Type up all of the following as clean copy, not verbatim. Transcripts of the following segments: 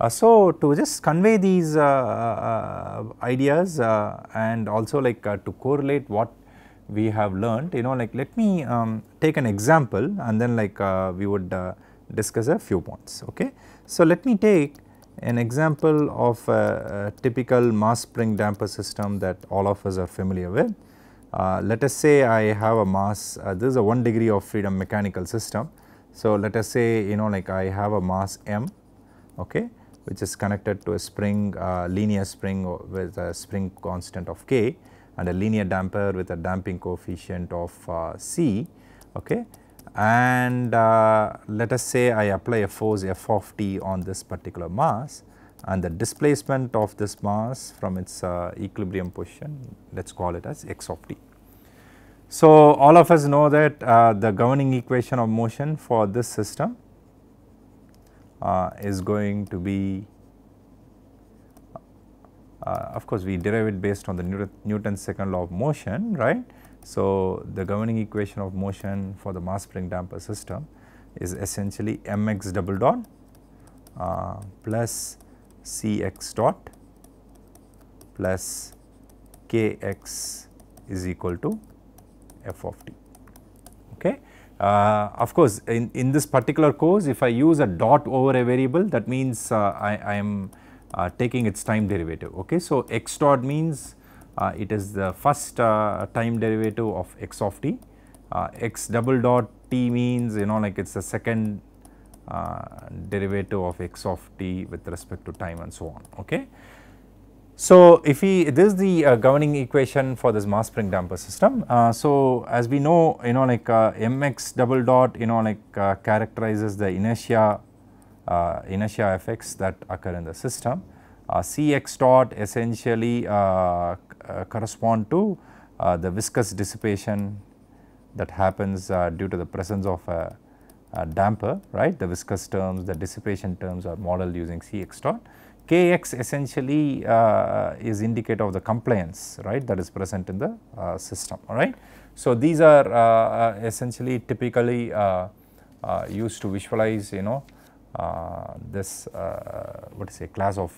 So to just convey these ideas and also like to correlate what we have learned, like let me take an example and then like we would discuss a few points. Okay. So let me take an example of a typical mass spring damper system that all of us are familiar with. Let us say I have a mass, this is a 1 degree of freedom mechanical system. So let us say like I have a mass m, okay, which is connected to a spring, linear spring with a spring constant of k and a linear damper with a damping coefficient of c, okay. And let us say I apply a force f of t on this particular mass, and the displacement of this mass from its equilibrium position, let us call it as x of t. So all of us know that the governing equation of motion for this system is going to be, of course we derive it based on the Newton's second law of motion, right. So the governing equation of motion for the mass spring damper system is essentially mx double dot plus cx dot plus kx is equal to f of t, okay. Of course in this particular course, if I use a dot over a variable, that means I am taking its time derivative, okay. So x dot means it is the first time derivative of x of t, x double dot t means like it is the second derivative of x of t with respect to time and so on, okay. So if we, this is the governing equation for this mass spring damper system. So as we know, like mx double dot like characterizes the inertia effects that occur in the system. Cx dot essentially correspond to the viscous dissipation that happens due to the presence of a damper, right. The viscous terms, the dissipation terms are modeled using Cx dot. Kx essentially is indicator of the compliance, right, that is present in the system, alright. So these are essentially typically used to visualize this what to say class of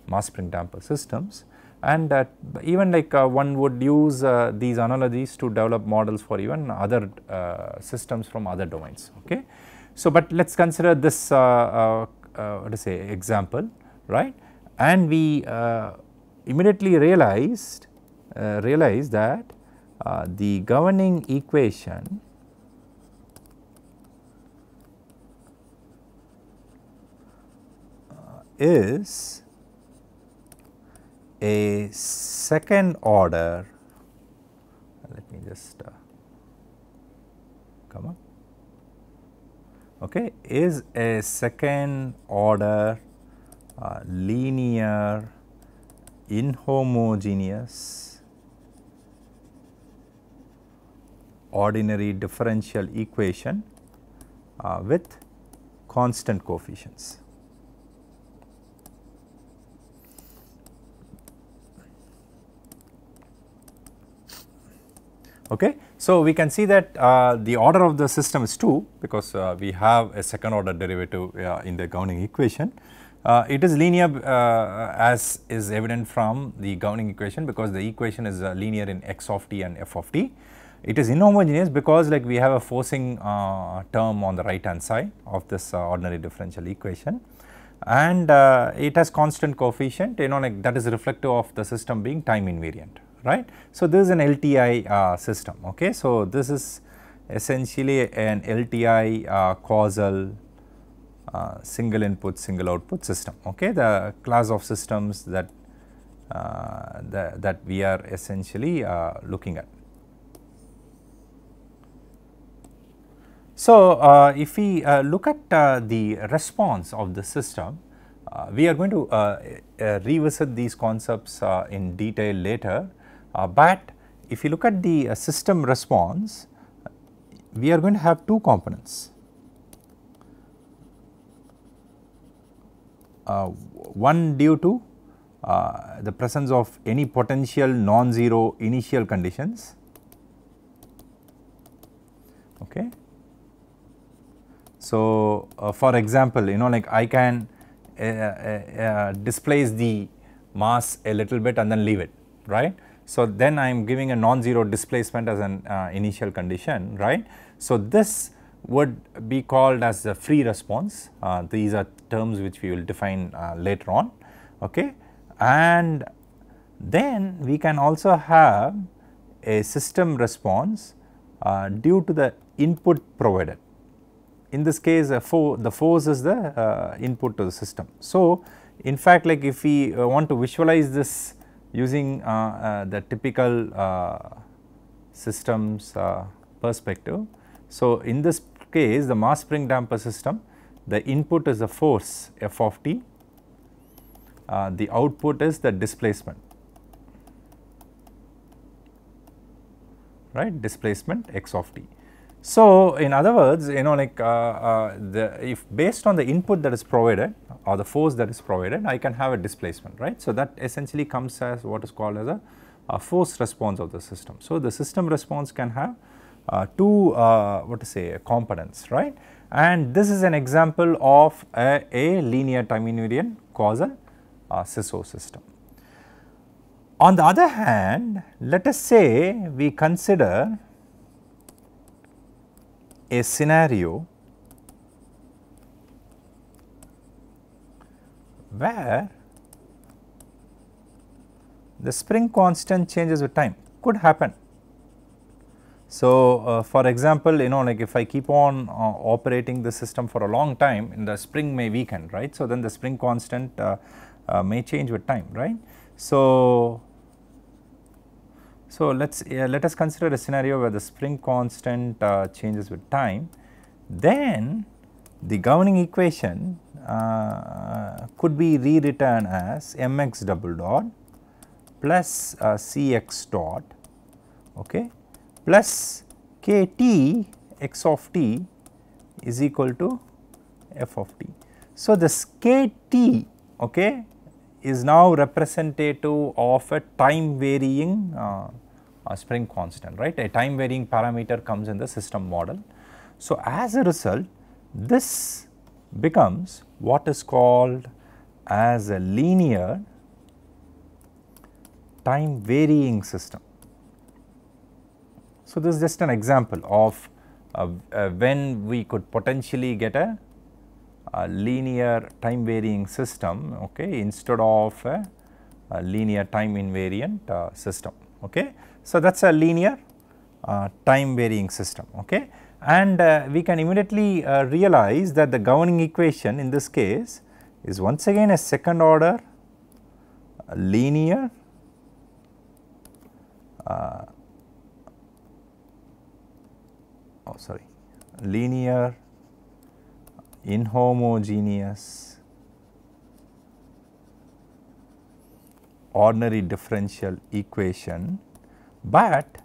mass spring damper systems, and even like one would use these analogies to develop models for even other systems from other domains, okay. So but let us consider this what to say example, right, and we immediately realize that the governing equation is a second order, let me just come up, okay, is a second order linear inhomogeneous ordinary differential equation with constant coefficients. Okay. So we can see that the order of the system is 2 because we have a second order derivative in the governing equation. It is linear as is evident from the governing equation because the equation is linear in x of t and f of t. It is inhomogeneous because like we have a forcing term on the right hand side of this ordinary differential equation, and it has constant coefficient, like that is reflective of the system being time invariant, right. So this is an LTI system, okay. So this is essentially an LTI causal single input single output system, okay. The class of systems that that we are essentially looking at. So if we look at the response of the system, we are going to revisit these concepts in detail later, but if you look at the system response, we are going to have two components. One due to the presence of any potential non-zero initial conditions, okay. So for example, like I can displace the mass a little bit and then leave it, right. So, then I am giving a non-zero displacement as an initial condition, right. So, this would be called as the free response. These are terms which we will define later on, okay. And then we can also have a system response due to the input provided. In this case, the force is the input to the system. So, in fact, like if we want to visualize this using the typical systems perspective. So, in this case, the mass spring damper system, the input is the force F of t, the output is the displacement, right, displacement x of t. So, in other words, you know, like if based on the input that is provided or the force that is provided, I can have a displacement, right. So, that essentially comes as what is called as a force response of the system. So, the system response can have two what to say components, right, and this is an example of a linear time invariant causal SISO system. On the other hand, let us say we consider a scenario where the spring constant changes with time. Could happen. So, for example, you know, like if I keep on operating the system for a long time, the spring may weaken, right. So, then the spring constant may change with time, right. So, let us consider a scenario where the spring constant changes with time. Then the governing equation could be rewritten as mx double dot plus cx dot, okay, plus kt x of t is equal to f of t. So, this kt, okay, is now representative of a time varying spring constant, right. A time varying parameter comes in the system model. So, as a result, this becomes what is called as a linear time varying system. So, this is just an example of when we could potentially get a linear time varying system, okay, instead of a linear time invariant system, okay. So, that is a linear time varying system, okay, and we can immediately realize that the governing equation in this case is once again a second order linear linear inhomogeneous ordinary differential equation, but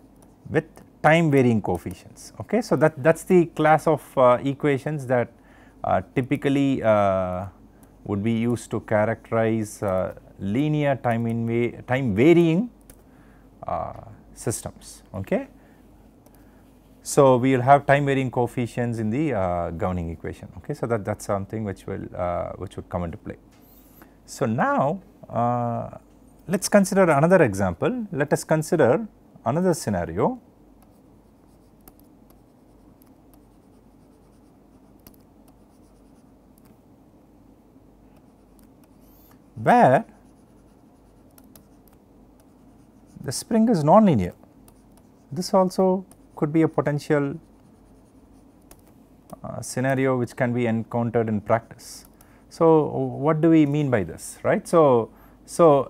with time varying coefficients, okay. So, that is the class of equations that typically would be used to characterize linear time varying systems, okay. So, we will have time varying coefficients in the governing equation, okay. So, that is something which will come into play. So, now let us consider another example. Let us consider another scenario where the spring is non-linear. This also could be a potential scenario which can be encountered in practice. So, what do we mean by this, right? So,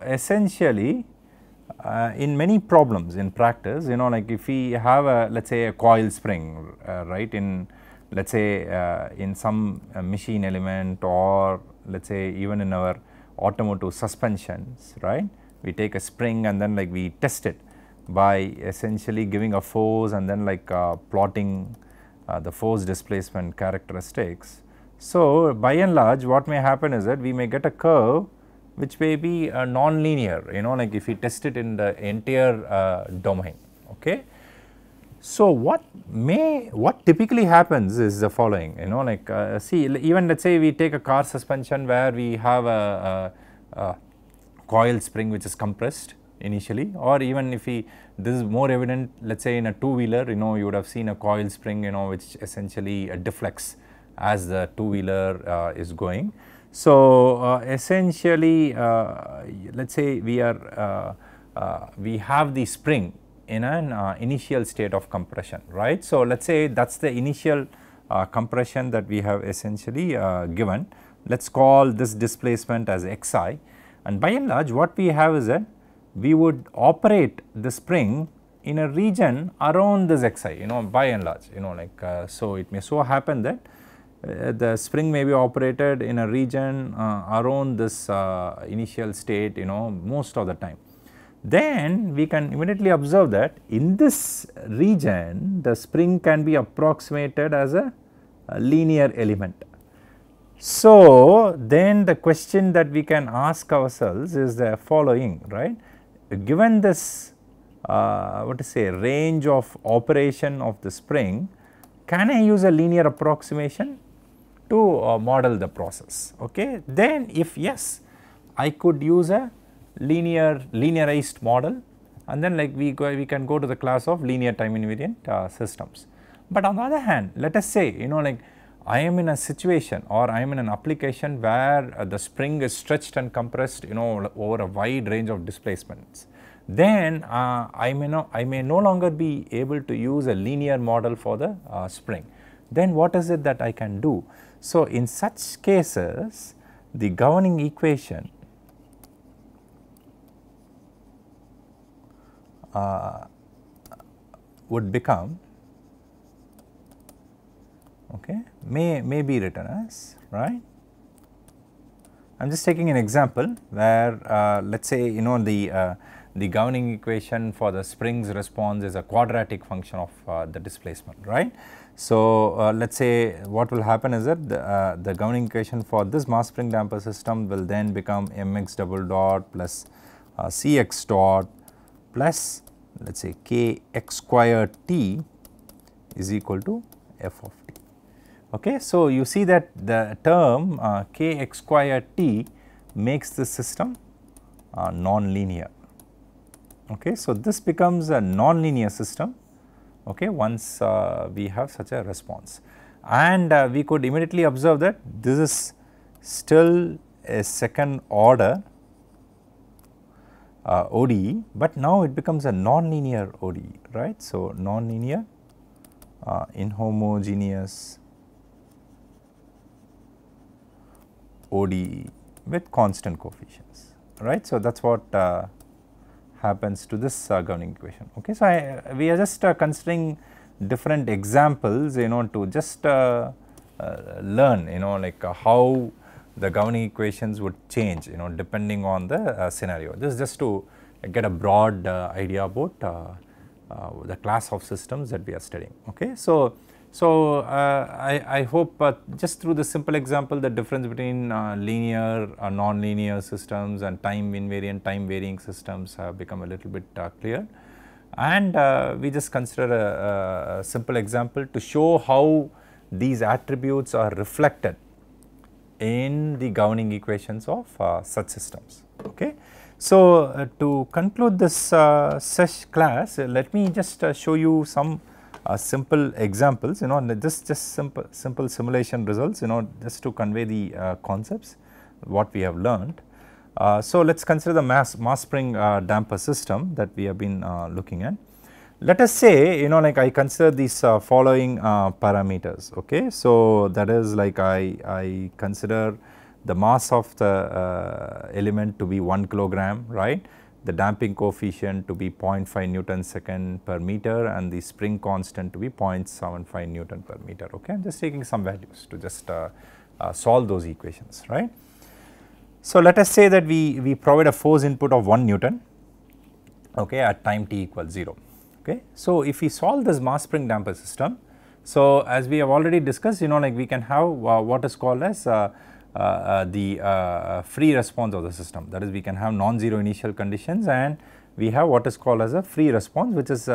essentially in many problems in practice, you know, like if we have a, let us say, a coil spring, right, in let us say in some machine element, or let us say even in our automotive suspensions, right, we take a spring and then like we test it by essentially giving a force and then like plotting the force displacement characteristics. So, by and large what may happen is that we may get a curve which may be non-linear, you know, like if we test it in the entire domain, okay. So what typically happens is the following, you know, like see, even let us say we take a car suspension where we have a coil spring which is compressed initially, or even if this is more evident, let us say in a two-wheeler, you know, you would have seen a coil spring, you know, which essentially deflects as the two-wheeler is going. So essentially let us say we have the spring in an initial state of compression, right. So let us say that is the initial compression that we have essentially given. Let us call this displacement as xi, and by and large what we have is that we would operate the spring in a region around this xi, you know, by and large, you know, like so it may so happen that the spring may be operated in a region around this initial state, you know, most of the time. Then we can immediately observe that in this region the spring can be approximated as a linear element. So then the question that we can ask ourselves is the following, right. Given this what to say range of operation of the spring, can I use a linear approximation to model the process? Okay. Then if yes, I could use a linearized model, and then like we can go to the class of linear time invariant systems. But on the other hand, let us say, you know, like I am in a situation or I am in an application where the spring is stretched and compressed, you know, over a wide range of displacements. Then I may no longer be able to use a linear model for the spring. Then what is it that I can do? So in such cases, the governing equation would become, okay, may be written as, right. I am just taking an example where let us say, you know, the governing equation for the spring's response is a quadratic function of the displacement, right. So let us say what will happen is that the governing equation for this mass spring damper system will then become mx double dot plus cx dot plus let us say kx squared t is equal to f of t. Okay. So you see that the term kx squared t makes the system non-linear. Okay. So this becomes a non-linear system, okay, once we have such a response, and we could immediately observe that this is still a second order ODE, but now it becomes a non-linear ODE, right. So non-linear inhomogeneous ODE with constant coefficients, right. So that is what happens to this governing equation. Okay. So we are just considering different examples, you know, to just learn, you know, like how the governing equations would change, you know, depending on the scenario. This is just to get a broad idea about the class of systems that we are studying. Okay. So I hope just through the simple example, the difference between linear non-linear systems and time invariant time varying systems have become a little bit clear, and we just consider a simple example to show how these attributes are reflected in the governing equations of such systems. Okay. So to conclude this sesh class, let me just show you some simple examples, you know, just simple simulation results, you know, just to convey the concepts what we have learned. So let us consider the mass spring damper system that we have been looking at. Let us say, you know, like I consider these following parameters. Okay. So that is like I consider the mass of the element to be 1 kilogram, right, the damping coefficient to be 0.5 Newton second per meter, and the spring constant to be 0.75 Newton per meter. Okay. I am just taking some values to just solve those equations, right. So let us say that we provide a force input of 1 Newton, okay, at time t equals 0. Okay. So if we solve this mass spring damper system, so as we have already discussed, you know, like we can have what is called as the free response of the system, that is we can have non-zero initial conditions and we have what is called as a free response, which is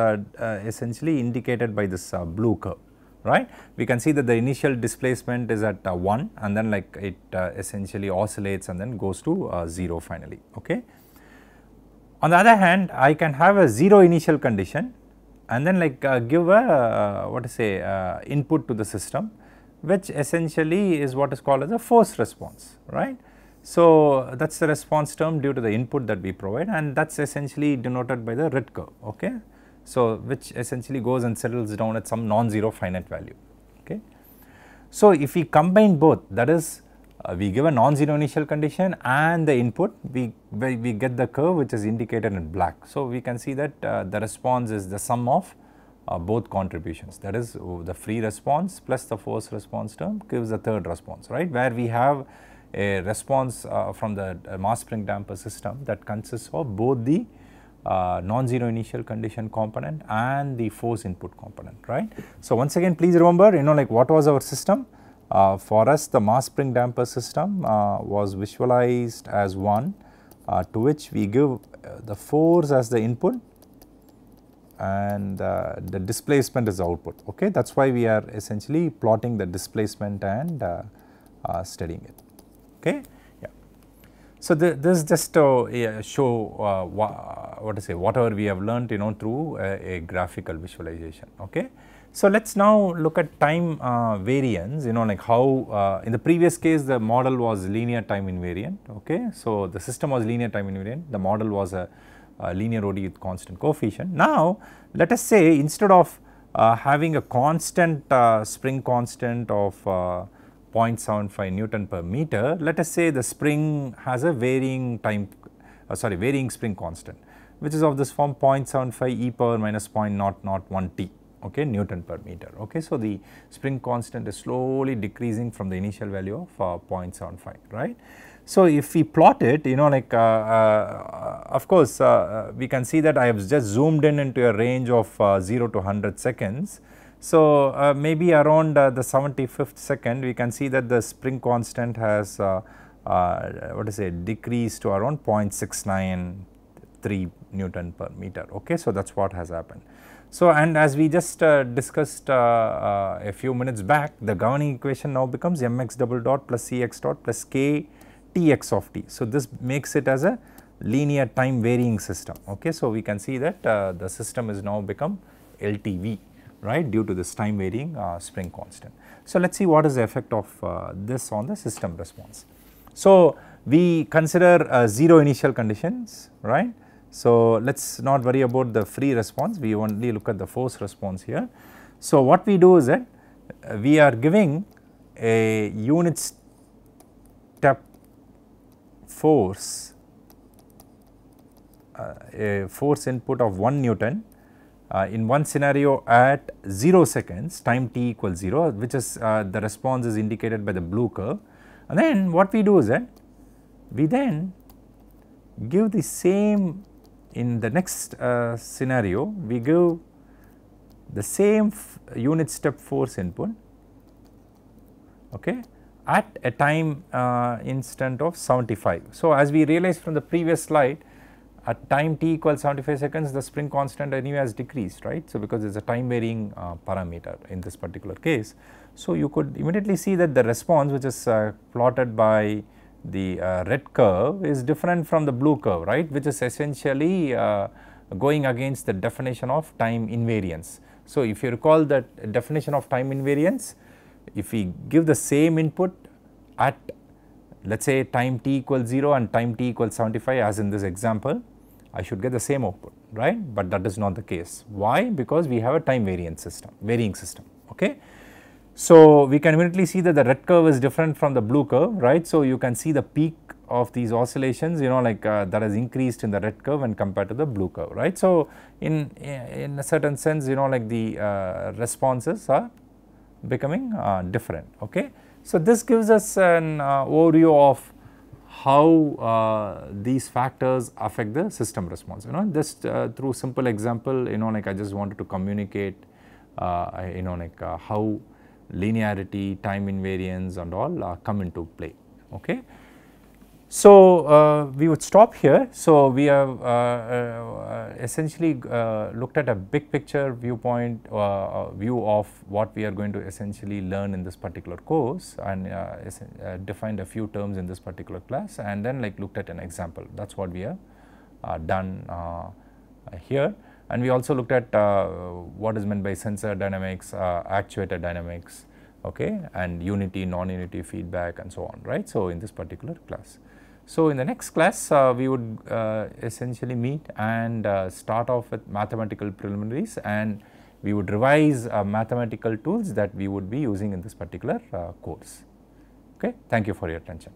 essentially indicated by this blue curve, right. We can see that the initial displacement is at 1 and then like it essentially oscillates and then goes to 0 finally. Okay. On the other hand, I can have a 0 initial condition and then like give a what to say input to the system, which essentially is what is called as a forced response, right. So, that is the response term due to the input that we provide, and that is essentially denoted by the red curve, okay. So, which essentially goes and settles down at some non-zero finite value, okay. So, if we combine both, that is we give a non-zero initial condition and the input, we get the curve which is indicated in black. So, we can see that the response is the sum of both contributions, that is the free response plus the forced response term gives the third response, right, where we have a response from the mass spring damper system that consists of both the non-zero initial condition component and the force input component, right. So, once again please remember, like what was our system? For us the mass spring damper system was visualized as one to which we give the force as the input and the displacement is the output, okay. That is why we are essentially plotting the displacement and studying it. Okay. Yeah. So, this just to show what to say whatever we have learnt through a graphical visualization. Okay. So, let us now look at time variance, like how in the previous case the model was linear time invariant. Okay. So, the system was linear time invariant, the model was a linear ODE with constant coefficient. Now, let us say instead of having a constant spring constant of 0.75 Newton per meter, let us say the spring has a varying time varying spring constant, which is of this form 0.75 e power minus 0.001 t, okay, Newton per meter. Okay. So, the spring constant is slowly decreasing from the initial value of 0.75, right. So, if we plot it, like of course, we can see that I have just zoomed into a range of 0 to 100 seconds. So, maybe around the 75th second we can see that the spring constant has what to say decreased to around 0.693 Newton per meter. Okay. So, that is what has happened. So, and as we just discussed a few minutes back, the governing equation now becomes mx double dot plus cx dot plus k tx of t. So, this makes it as a linear time varying system. Okay. So, we can see that the system is now become LTV, right, due to this time varying spring constant. So, let us see what is the effect of this on the system response. So, we consider 0 initial conditions, right. So, let us not worry about the free response, we only look at the force response here. So, what we do is that we are giving a unit step force, a force input of 1 Newton in one scenario at 0 seconds time t equals 0, which is the response is indicated by the blue curve. And then what we do is that we then give the same in the next scenario, we give the same unit step force input, okay, at a time instant of 75. So, as we realized from the previous slide, at time t equals 75 seconds the spring constant anyway has decreased, right. So, because it is a time varying parameter in this particular case. So, you could immediately see that the response which is plotted by the red curve is different from the blue curve, right, which is essentially going against the definition of time invariance. So, if you recall that definition of time invariance, if we give the same input at let us say time t equals 0 and time t equals 75 as in this example, I should get the same output, right, but that is not the case. Why? Because we have a time varying system. Okay. So, we can immediately see that the red curve is different from the blue curve, right. So, you can see the peak of these oscillations, like that has increased in the red curve when compared to the blue curve, right. So, in a certain sense, like the responses are becoming different. Okay. So, this gives us an overview of how these factors affect the system response. Just through simple example, like I just wanted to communicate, how linearity, time invariance and all come into play. Okay. So, we would stop here. So, we have essentially looked at a big picture viewpoint view of what we are going to essentially learn in this particular course, and defined a few terms in this particular class, and then like looked at an example. That is what we have done here. And we also looked at what is meant by sensor dynamics, actuator dynamics, okay, and unity, non-unity feedback and so on, right. So, in this particular class. So, in the next class we would essentially meet and start off with mathematical preliminaries, and we would revise mathematical tools that we would be using in this particular course. Okay. Thank you for your attention.